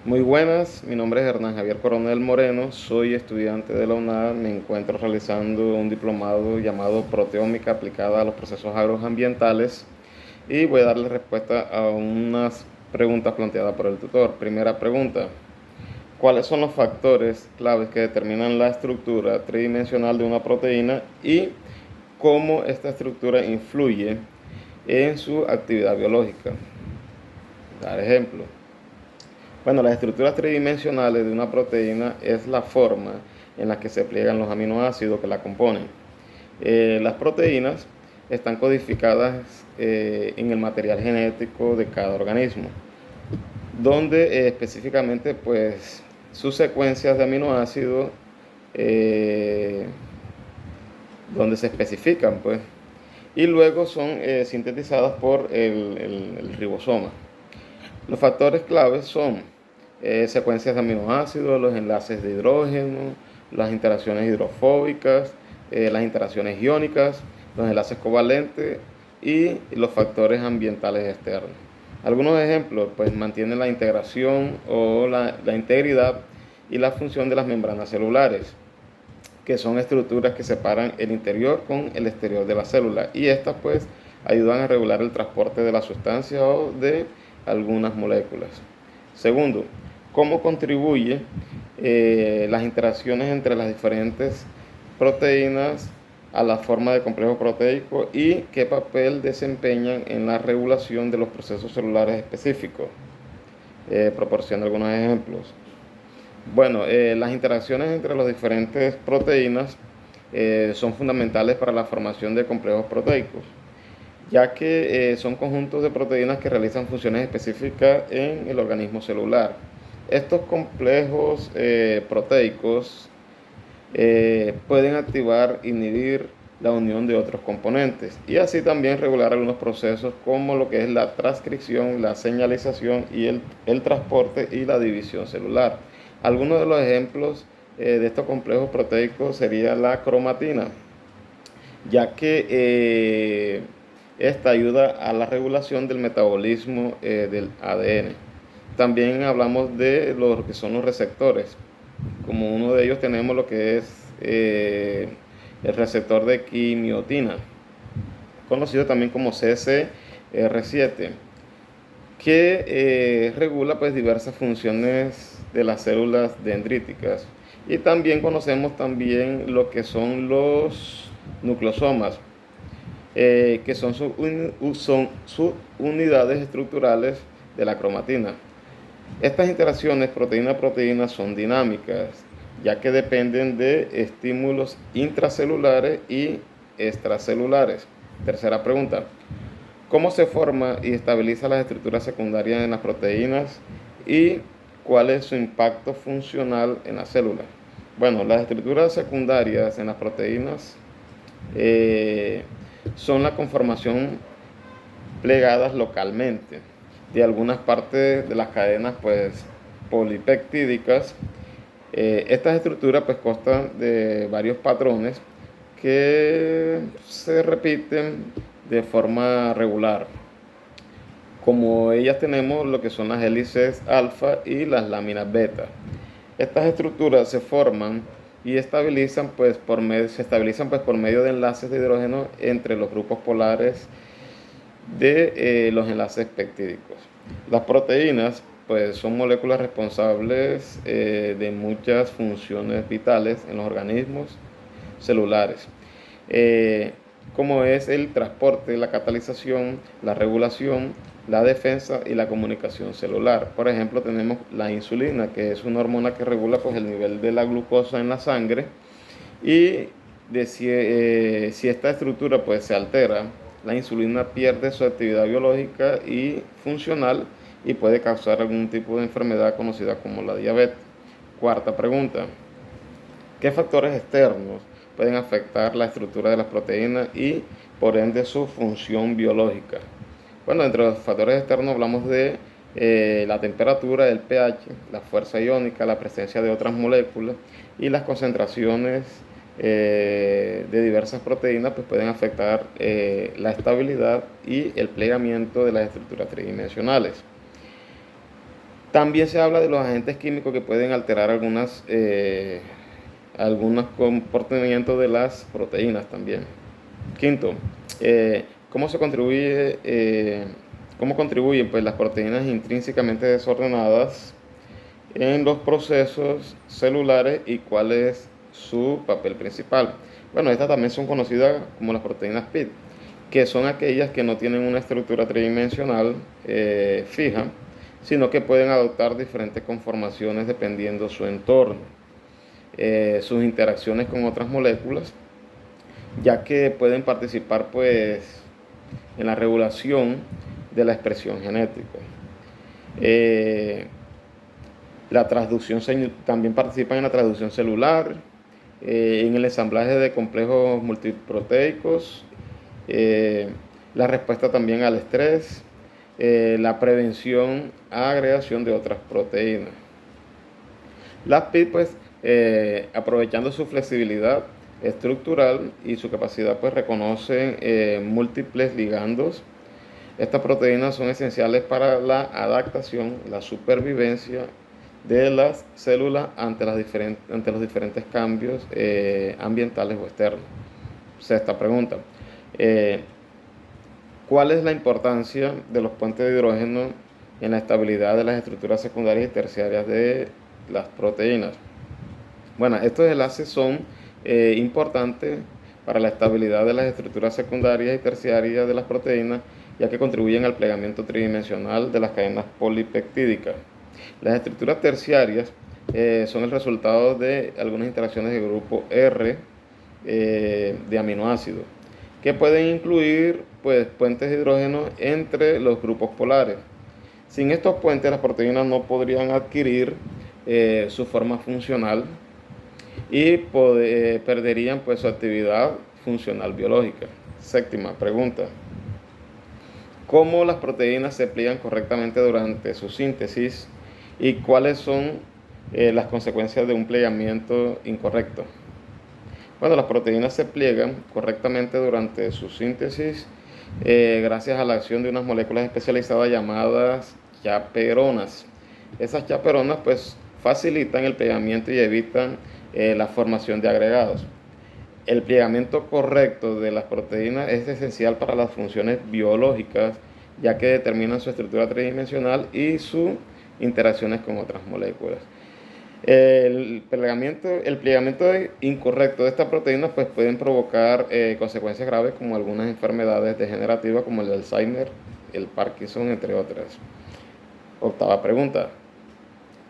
Muy buenas, mi nombre es Hernán Javier Coronel Moreno, soy estudiante de la UNAD, me encuentro realizando un diplomado llamado Proteómica aplicada a los procesos agroambientales y voy a darle respuesta a unas preguntas planteadas por el tutor. Primera pregunta, ¿cuáles son los factores claves que determinan la estructura tridimensional de una proteína y cómo esta estructura influye en su actividad biológica? Dar ejemplo. Bueno, las estructuras tridimensionales de una proteína es la forma en la que se pliegan los aminoácidos que la componen. Las proteínas están codificadas en el material genético de cada organismo, donde específicamente pues sus secuencias de aminoácidos eh, donde se especifican pues y luego son sintetizadas por el ribosoma. Los factores claves son secuencias de aminoácidos, los enlaces de hidrógeno, las interacciones hidrofóbicas, las interacciones iónicas, los enlaces covalentes y los factores ambientales externos. Algunos ejemplos, pues mantienen la integración o la integridad y la función de las membranas celulares, que son estructuras que separan el interior con el exterior de la célula, y estas pues ayudan a regular el transporte de la sustancia o de algunas moléculas. Segundo, cómo contribuye las interacciones entre las diferentes proteínas a la forma de complejo proteico y qué papel desempeñan en la regulación de los procesos celulares específicos. Proporciono algunos ejemplos. Bueno, las interacciones entre las diferentes proteínas son fundamentales para la formación de complejos proteicos, ya que son conjuntos de proteínas que realizan funciones específicas en el organismo celular. Estos complejos proteicos pueden activar, inhibir la unión de otros componentes y así también regular algunos procesos como lo que es la transcripción, la señalización y el transporte y la división celular. Algunos de los ejemplos de estos complejos proteicos sería la cromatina, ya que esta ayuda a la regulación del metabolismo del ADN. También hablamos de lo que son los receptores. Como uno de ellos tenemos lo que es el receptor de quimiotina, conocido también como CCR7, que regula pues diversas funciones de las células dendríticas. Y también conocemos también lo que son los nucleosomas, que son subunidades estructurales de la cromatina. Estas interacciones proteína-proteína son dinámicas, ya que dependen de estímulos intracelulares y extracelulares. Tercera pregunta, ¿cómo se forma y estabiliza las estructuras secundarias en las proteínas y cuál es su impacto funcional en la célula? Bueno, las estructuras secundarias en las proteínas eh, son la conformación plegadas localmente de algunas partes de las cadenas pues polipeptídicas. Estas estructuras pues constan de varios patrones que se repiten de forma regular. Como ellas tenemos lo que son las hélices alfa y las láminas beta. Estas estructuras se forman y se estabilizan pues por medio de enlaces de hidrógeno entre los grupos polares de los enlaces peptídicos. Las proteínas pues son moléculas responsables de muchas funciones vitales en los organismos celulares, como es el transporte, la catalización, la regulación, la defensa y la comunicación celular. Por ejemplo, tenemos la insulina, que es una hormona que regula pues, el nivel de la glucosa en la sangre, y si esta estructura pues, se altera, la insulina pierde su actividad biológica y funcional y puede causar algún tipo de enfermedad conocida como la diabetes. Cuarta pregunta, ¿qué factores externos pueden afectar la estructura de las proteínas y por ende su función biológica? Bueno, entre los factores externos hablamos de la temperatura, el pH, la fuerza iónica, la presencia de otras moléculas y las concentraciones de diversas proteínas pues pueden afectar la estabilidad y el plegamiento de las estructuras tridimensionales. También se habla de los agentes químicos que pueden alterar algunos comportamientos de las proteínas también. Quinto, ¿cómo se contribuye, cómo contribuyen pues, las proteínas intrínsecamente desordenadas en los procesos celulares y cuál es su papel principal? Bueno, estas también son conocidas como las proteínas PID, que son aquellas que no tienen una estructura tridimensional fija, sino que pueden adoptar diferentes conformaciones dependiendo su entorno, sus interacciones con otras moléculas, ya que pueden participar pues en la regulación de la expresión genética. Eh, la transducción también participan en la transducción celular, en el ensamblaje de complejos multiproteicos, la respuesta también al estrés, la prevención a agregación de otras proteínas. Las PID, pues, aprovechando su flexibilidad estructural y su capacidad, pues, reconocen múltiples ligandos. Estas proteínas son esenciales para la adaptación, la supervivencia de las células ante los diferentes cambios ambientales o externos. Sexta pregunta. ¿Cuál es la importancia de los puentes de hidrógeno en la estabilidad de las estructuras secundarias y terciarias de las proteínas? Bueno, estos enlaces son importantes para la estabilidad de las estructuras secundarias y terciarias de las proteínas, ya que contribuyen al plegamiento tridimensional de las cadenas polipeptídicas. Las estructuras terciarias son el resultado de algunas interacciones de grupo R de aminoácidos, que pueden incluir pues, puentes de hidrógeno entre los grupos polares. Sin estos puentes, las proteínas no podrían adquirir su forma funcional y perderían pues, su actividad funcional biológica. Séptima pregunta. ¿Cómo las proteínas se pliegan correctamente durante su síntesis y cuáles son las consecuencias de un plegamiento incorrecto? Bueno, las proteínas se pliegan correctamente durante su síntesis gracias a la acción de unas moléculas especializadas llamadas chaperonas. Esas chaperonas pues facilitan el plegamiento y evitan la formación de agregados. El plegamiento correcto de las proteínas es esencial para las funciones biológicas, ya que determinan su estructura tridimensional y sus interacciones con otras moléculas. El plegamiento incorrecto de estas proteínas pues, pueden provocar consecuencias graves como algunas enfermedades degenerativas como el Alzheimer, el Parkinson, entre otras. Octava pregunta.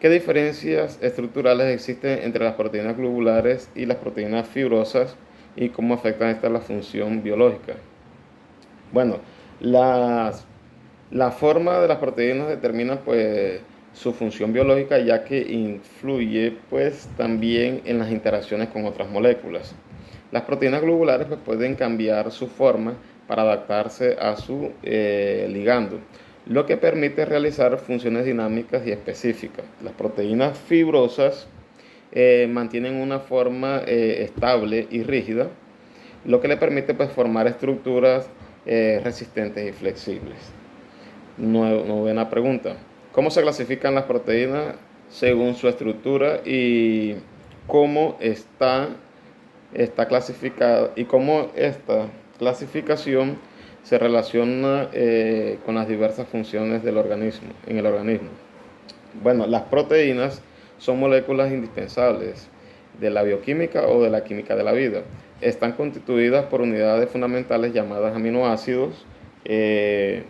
¿Qué diferencias estructurales existen entre las proteínas globulares y las proteínas fibrosas y cómo afectan estas la función biológica? Bueno, la forma de las proteínas determina pues, su función biológica, ya que influye pues, también en las interacciones con otras moléculas. Las proteínas globulares pues, pueden cambiar su forma para adaptarse a su ligando, lo que permite realizar funciones dinámicas y específicas. Las proteínas fibrosas mantienen una forma estable y rígida, lo que le permite pues, formar estructuras resistentes y flexibles. Novena pregunta. ¿Cómo se clasifican las proteínas según su estructura y cómo está clasificada y cómo esta clasificación se relaciona con las diversas funciones del organismo, en el organismo? Bueno, las proteínas son moléculas indispensables de la bioquímica o de la química de la vida. Están constituidas por unidades fundamentales llamadas aminoácidos que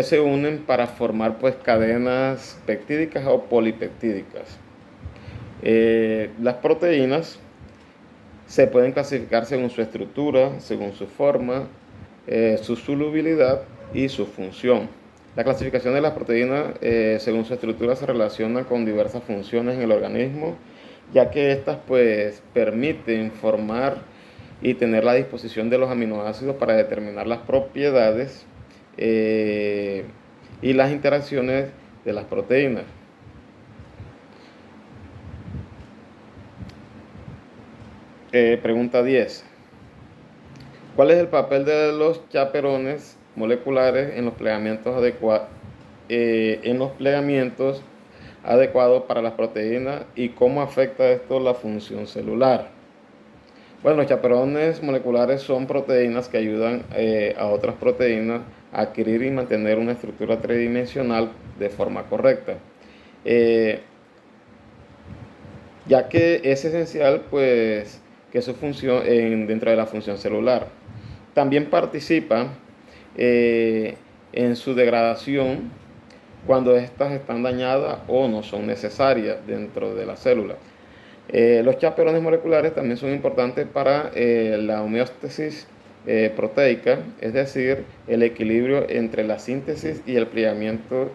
se unen para formar pues, cadenas peptídicas o polipeptídicas. Las proteínas se pueden clasificar según su estructura, según su forma, su solubilidad y su función. La clasificación de las proteínas según su estructura se relaciona con diversas funciones en el organismo, ya que estas pues, permiten formar y tener la disposición de los aminoácidos para determinar las propiedades y las interacciones de las proteínas. Pregunta 10. ¿Cuál es el papel de los chaperones moleculares en los plegamientos adecuados? en los plegamientos adecuados para las proteínas y cómo afecta esto la función celular. Bueno, los chaperones moleculares son proteínas que ayudan a otras proteínas a adquirir y mantener una estructura tridimensional de forma correcta. Ya que es esencial pues que su función dentro de la función celular. También participa en su degradación cuando éstas están dañadas o no son necesarias dentro de la célula. Los chaperones moleculares también son importantes para la homeostasis proteica, es decir, el equilibrio entre la síntesis y el plegamiento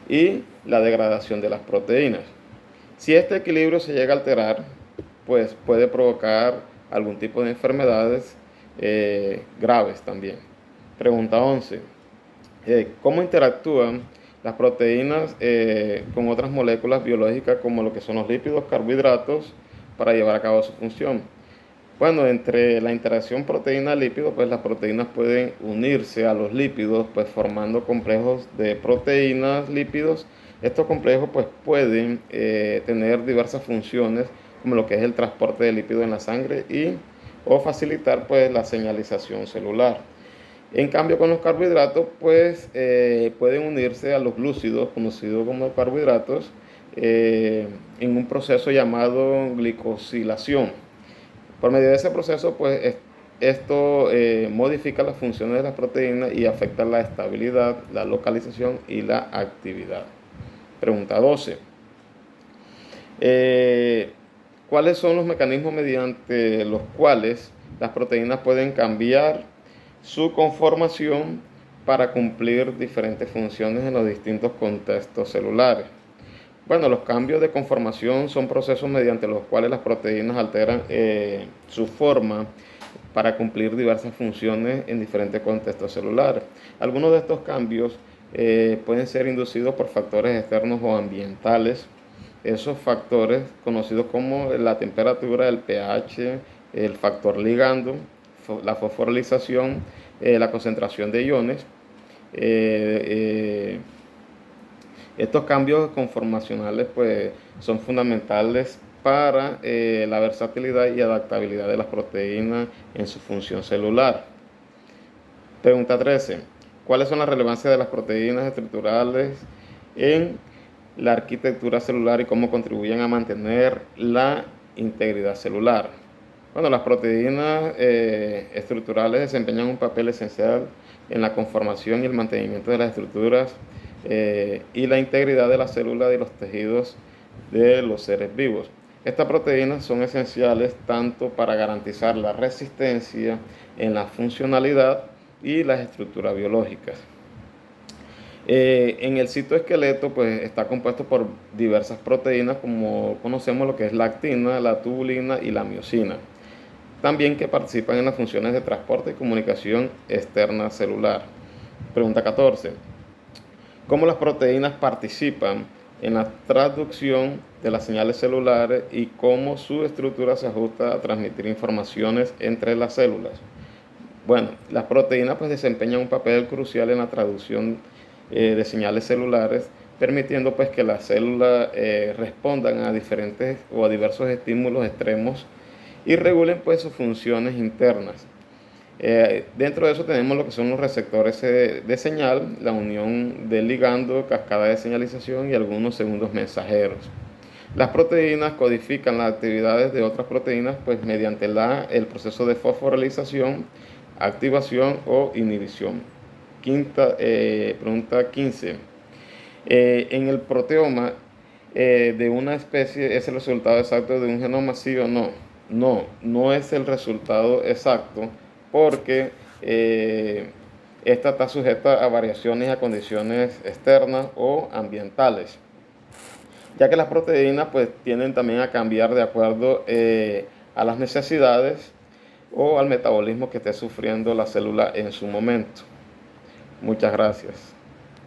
y la degradación de las proteínas. Si este equilibrio se llega a alterar, pues puede provocar algún tipo de enfermedades graves también. Pregunta 11. ¿Cómo interactúan las proteínas con otras moléculas biológicas como lo que son los lípidos, carbohidratos, para llevar a cabo su función? Bueno, entre la interacción proteína-lípido, pues las proteínas pueden unirse a los lípidos, pues formando complejos de proteínas, lípidos. Estos complejos pues pueden tener diversas funciones, como lo que es el transporte de lípidos en la sangre o facilitar pues la señalización celular. En cambio, con los carbohidratos, pues pueden unirse a los glúcidos, conocidos como carbohidratos, en un proceso llamado glicosilación. Por medio de ese proceso, pues esto modifica las funciones de las proteínas y afecta la estabilidad, la localización y la actividad. Pregunta 12. ¿Cuáles son los mecanismos mediante los cuales las proteínas pueden cambiar su conformación para cumplir diferentes funciones en los distintos contextos celulares? Bueno, los cambios de conformación son procesos mediante los cuales las proteínas alteran su forma para cumplir diversas funciones en diferentes contextos celulares. Algunos de estos cambios pueden ser inducidos por factores externos o ambientales. Esos factores conocidos como la temperatura, el pH, el factor ligando, la fosforilización, la concentración de iones. Estos cambios conformacionales pues, son fundamentales para la versatilidad y adaptabilidad de las proteínas en su función celular. Pregunta 13. ¿Cuáles son las relevancias de las proteínas estructurales en la arquitectura celular y cómo contribuyen a mantener la integridad celular? Bueno, las proteínas estructurales desempeñan un papel esencial en la conformación y el mantenimiento de las estructuras y la integridad de las células y los tejidos de los seres vivos. Estas proteínas son esenciales tanto para garantizar la resistencia en la funcionalidad y las estructuras biológicas. En el citoesqueleto pues, está compuesto por diversas proteínas, como conocemos lo que es la actina, la tubulina y la miosina. También que participan en las funciones de transporte y comunicación externa celular. Pregunta 14. ¿Cómo las proteínas participan en la transducción de las señales celulares y cómo su estructura se ajusta a transmitir informaciones entre las células? Bueno, las proteínas pues desempeñan un papel crucial en la traducción de señales celulares, permitiendo pues que las células respondan a diferentes o a diversos estímulos extremos y regulen pues sus funciones internas. Dentro de eso tenemos lo que son los receptores de señal, la unión del ligando, cascada de señalización y algunos segundos mensajeros. Las proteínas codifican las actividades de otras proteínas pues mediante el proceso de fosforilización, activación o inhibición. Pregunta 15. ¿En el proteoma de una especie es el resultado exacto de un genoma, sí o no? No es el resultado exacto porque esta está sujeta a variaciones y a condiciones externas o ambientales, ya que las proteínas pues tienden también a cambiar de acuerdo a las necesidades o al metabolismo que esté sufriendo la célula en su momento. Muchas gracias.